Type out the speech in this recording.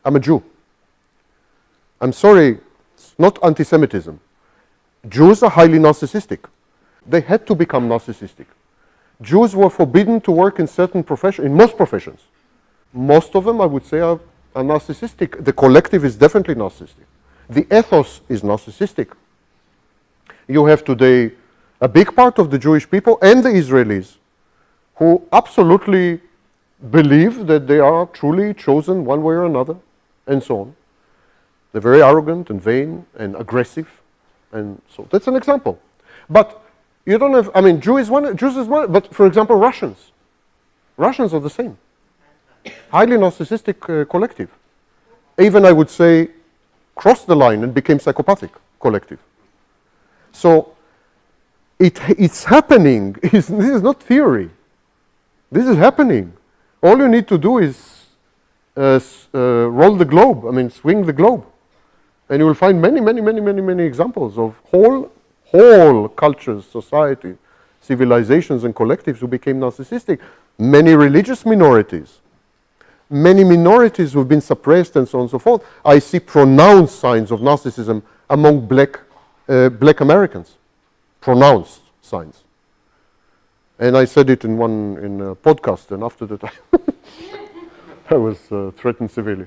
I'm a Jew. I'm sorry, it's not anti-Semitism. Jews are highly narcissistic. They had to become narcissistic. Jews were forbidden to work in certain professions, in most professions. Most of them, I would say, are narcissistic. The collective is definitely narcissistic. The ethos is narcissistic. You have today a big part of the Jewish people and the Israelis who absolutely believe that they are truly chosen one way or another, and so on. They're very arrogant and vain and aggressive, and so that's an example. But you don't have, I mean, Jews is one, but for example, Russians are the same. Highly narcissistic collective. Even I would say crossed the line and became psychopathic collective. So it's happening. This is not theory. This is happening. All you need to do is roll the globe, I mean, swing the globe. And you will find many examples of whole cultures, society, civilizations and collectives who became narcissistic. Many religious minorities. Many minorities who have been suppressed and so on and so forth. I see pronounced signs of narcissism among black Americans. Pronounced signs. And I said it in a podcast, and after that I was threatened severely.